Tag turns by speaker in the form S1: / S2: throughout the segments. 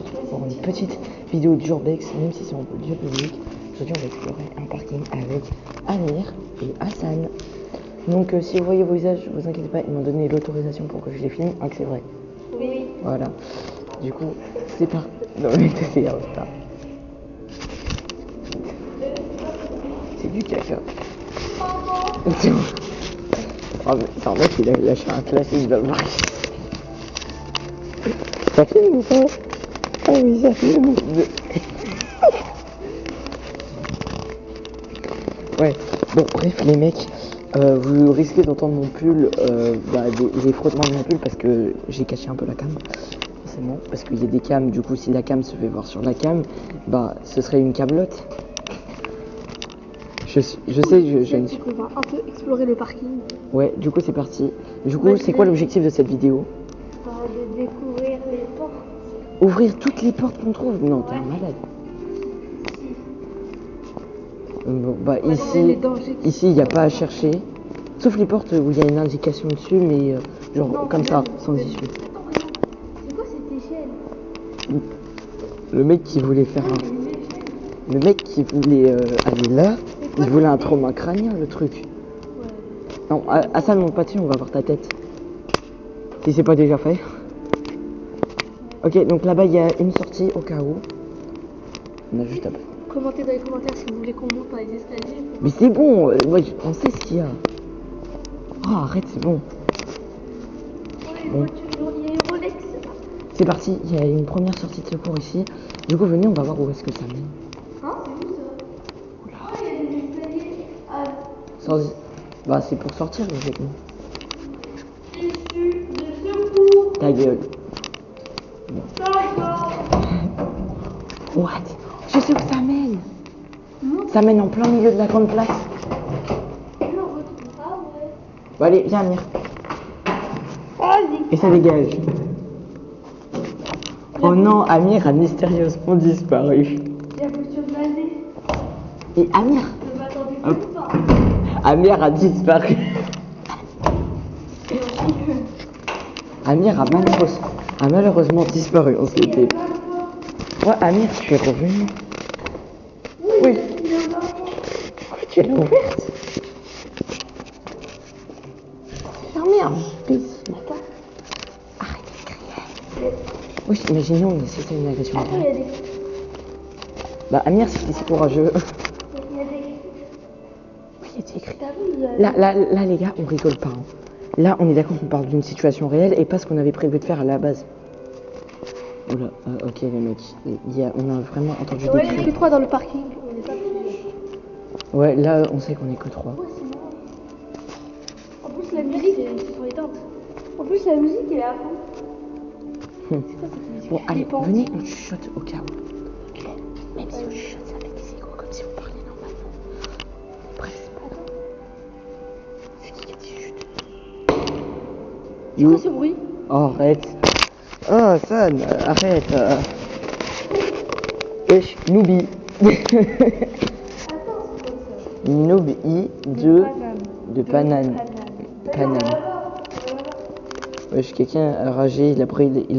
S1: retrouve pour une petite vidéo d'Urbex, même si c'est un peu diabolique. Aujourd'hui on va explorer un parking avec Amir et Hassan. Donc si vous voyez vos visages, vous inquiétez pas, ils m'ont donné l'autorisation pour que je les filme, que c'est vrai.
S2: Oui.
S1: Voilà. Du coup, c'est parti. Non mais c'est ça. C'est du caca. Oh mais c'est un mec, il a lâché un classique de marque. Ça filme ou pas? Ah oui, ça filme. Ouais, bon bref les mecs, vous risquez d'entendre mon pull, les frottements de mon pull parce que j'ai caché un peu la cam, forcément, parce qu'il y a des cams, du coup si la cam se fait voir sur la cam, bah ce serait une camelote. Je sais, je ne suis pas.
S2: On va un peu explorer le parking.
S1: Ouais, du coup c'est parti. Du coup c'est quoi l'objectif de cette vidéo?
S2: De découvrir les portes.
S1: Ouvrir toutes les portes qu'on trouve? Non, t'es un malade. Bon, bah ici il n'y a pas à chercher, sauf les portes où il y a une indication dessus, mais genre non, comme ça, sans issue.
S2: C'est quoi cette échelle?
S1: Le mec qui voulait faire un... Le mec qui voulait aller là, il voulait un trauma crânien, le truc. Ouais. Non, Hassan, monte pas dessus, on va voir ta tête. Si c'est pas déjà fait. Ok, donc là-bas il y a une sortie au cas où. On a juste à...
S2: Commentez dans les commentaires si vous voulez qu'on monte par les escaliers.
S1: Mais c'est bon, ouais, on sait ce qu'il y a. Oh, arrête, c'est bon.
S2: Bon. Il y a une Rolex.
S1: C'est parti, il y a une première sortie de secours ici. Du coup, venez, on va voir où est-ce que ça mène.
S2: Hein, c'est où ça? Oh, il y a des escaliers.
S1: Bah, c'est pour sortir, logiquement.
S2: Issue de secours.
S1: Ta gueule. Bon. What? Je sais où ça mène. Ça mène en plein milieu de la grande place.
S2: Ah ouais.
S1: Bon allez, viens Amir.
S2: Vas-y.
S1: Et ça dégage. Oh non, Amir a mystérieusement disparu.
S2: La voiture blasée.
S1: Et Amir.
S2: Je m'attendais pas.
S1: Amir a disparu. Amir a malheureusement disparu. On s'était... Ouais, Amir, tu es revenu. Oui. Pourquoi tu l'as ouverte? Fermez, pisse. Arrête de crier. Oui, imaginons que c'était une agression. Bah, Amir, c'est courageux.
S2: Il y a des cris.
S1: Oui, il y a des cris. Là, les gars, on rigole pas. Hein. Là, on est d'accord qu'on parle d'une situation réelle et pas ce qu'on avait prévu de faire à la base. Oula, ok les mecs, on a vraiment entendu des cris.
S2: On est que 3 dans le parking, on est pas plus.
S1: Ouais, là on sait qu'on est que 3.
S2: Ouais, c'est marrant. En plus la musique, c'est sur les teintes. En plus la musique elle est à fond. C'est quoi cette musique?
S1: Bon allez, venez, on chuchote au cas où. Même si on chuchote, ça fait des échos comme si on parlait normalement. Bref, c'est pas grave. C'est qui a dit chut?
S2: C'est quoi ce bruit?
S1: Oh, arrête. Oh, Hassan, arrête. Wesh, Noubi. Noubi de Paname. Wesh, quelqu'un a ragé, il a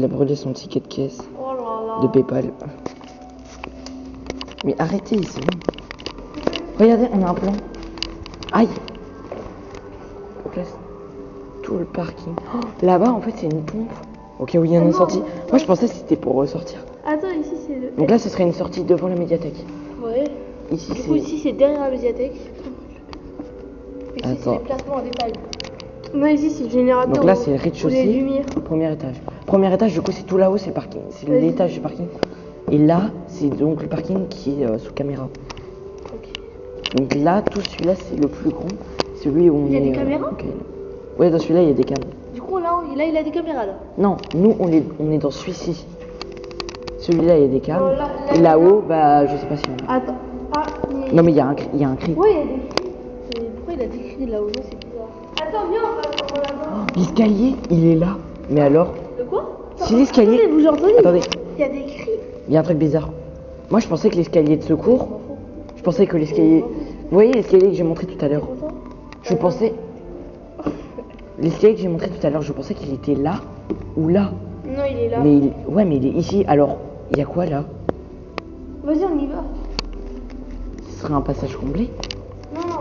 S1: brûlé son ticket de caisse de PayPal. Mais arrêtez, c'est bon. Regardez, on a un plan. Aïe. Tout le parking. Oh, là-bas, en fait, c'est une pompe. Ok, oui, il y a une sortie. Moi, je pensais que c'était pour ressortir.
S2: Attends, ici, c'est le...
S1: Donc là, ce serait une sortie devant la médiathèque.
S2: Ouais.
S1: Ici,
S2: du coup, ici, c'est derrière la médiathèque. Ici, c'est les placements à détail. Non, ici, c'est le générateur.
S1: Donc là, c'est le rez-de-chaussée.
S2: Les lumières.
S1: Premier étage. Premier étage, du coup, c'est tout là-haut, c'est le parking. C'est l'étage du parking. Et là, c'est donc le parking qui est sous caméra. Ok. Donc là, tout celui-là, c'est le plus grand. Celui où on est...
S2: Il y a des caméras?
S1: Okay. Ouais, dans celui-là, il y a des caméras.
S2: Du coup, là, il a des caméras, là.
S1: Non, nous, on est dans celui-ci. Celui-là, il y a des caméras. Et là-haut, bah, je sais pas si on...
S2: Attends. Ah, mais...
S1: Non, mais il y a un cri.
S2: Ouais, il y a des cris. Pourquoi il a des cris là-haut? C'est bizarre. Attends, viens, on va là-bas.
S1: L'escalier, il est là. Mais alors?
S2: De quoi?
S1: Si l'escalier...
S2: Attendez, vous entendez?
S1: Attendez.
S2: Il y a des cris.
S1: Il y a un truc bizarre. Moi, je pensais que l'escalier de secours... Je pensais que l'escalier... Vous voyez l'escalier que j'ai montré tout à l'heure? Je pensais... L'escalier que j'ai montré tout à l'heure, je pensais qu'il était là ou là.
S2: Non, il est là.
S1: Mais ouais, mais il est ici. Alors, Il y a quoi là?
S2: Vas-y, on y va.
S1: Ce sera un passage complet?
S2: Non, non,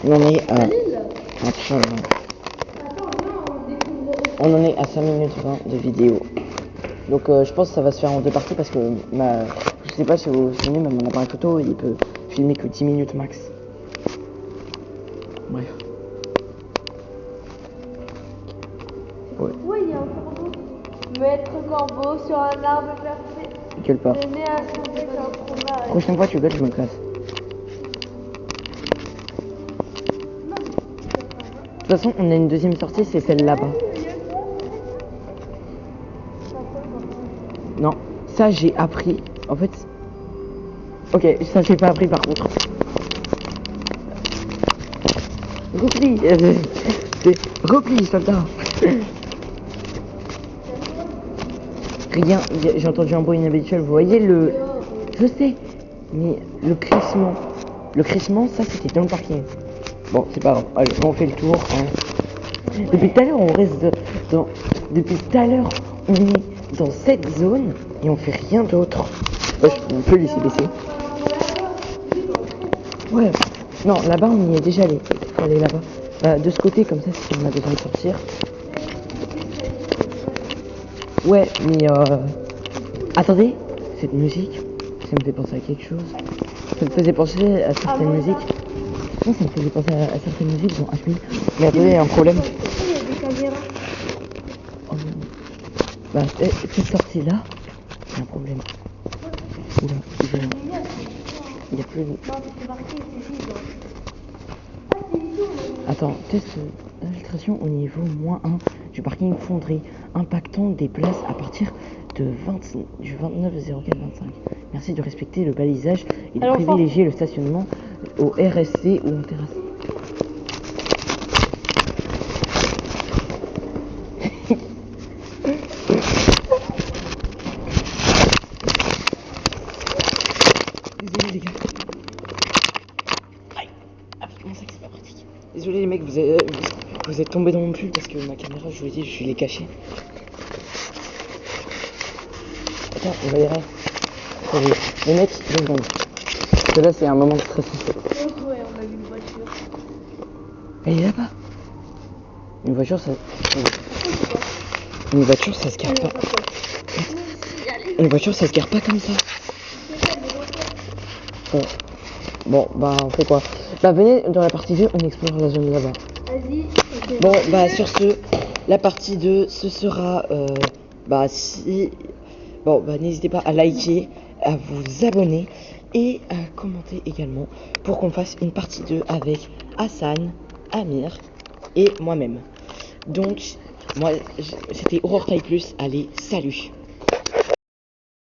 S1: On en est à...
S2: allez là.
S1: Attends,
S2: Attends, viens, on découvre.
S1: on en est à 5 minutes 20 de vidéo. Donc je pense que ça va se faire en deux parties parce que je sais pas si vous vous souvenez, mais mon appareil photo il peut filmer que 10 minutes max. Bref. Ouais.
S2: Ouais, il y a un corbeau. Maître corbeau sur un arbre parfait.
S1: Gueule pas.
S2: Le nez à son bec un fromage.
S1: Prochaine fois tu gueules, je me casse.
S2: Non,
S1: De toute façon, on a une deuxième sortie, c'est celle là-bas. Non, ça j'ai appris. En fait, ok, ça j'ai pas appris par contre. Repli, repli, soldat. Rien, j'ai entendu un bruit inhabituel. Vous voyez le, je sais, mais le crissement, ça c'était dans le parking. Bon, c'est pas grave. Allez, on fait le tour. Hein. Depuis tout à l'heure, on reste dans. Depuis tout à l'heure, on est dans cette zone et on fait rien d'autre. On peut laisser baisser. Ouais. Non, là-bas, on y est déjà allé. Faut aller là-bas. De ce côté, comme ça, si on a besoin de sortir. Ouais, mais attendez, cette musique, ça me fait penser à quelque chose. Ça me faisait penser à certaines musiques. Non, ça me faisait penser à certaines musiques dans HPI. Mais attendez, il y a un problème.
S2: il y a des caméras.
S1: Oh, bah, cette sortie-là, il y a un problème. Oula, il y a plus de...
S2: Non, c'est marqué, c'est ici.
S1: Attends, test d'infiltration au niveau -1 du parking fonderie, impactant des places à partir de du 29/04/25. Merci de respecter le balisage et de privilégier le stationnement au RSC ou en terrasse. Désolé les gars. Aïe, mon sac c'est pas pratique. Désolé les mecs, vous êtes tombés dans mon pull parce que ma caméra, je vous l'ai dit, je l'ai cachée. Attends, on va y aller. Attendez, les mecs, 2 secondes. Parce que là c'est un moment stressant.
S2: Ouais, on a vu une voiture.
S1: Elle est là-bas. Une voiture, ça... Une voiture, ça se gare pas. Une voiture, ça se gare pas comme ça. Bon, bon bah on fait quoi? Bah venez dans la partie 2, on explore la zone là-bas.
S2: Vas-y. Ok.
S1: Bon bah sur ce, la partie 2, ce sera... bah si... Bon bah n'hésitez pas à liker, à vous abonner et à commenter également pour qu'on fasse une partie 2 avec Hassan, Amir et moi-même. Donc, moi, c'était Aurore Taille Plus. Allez, salut!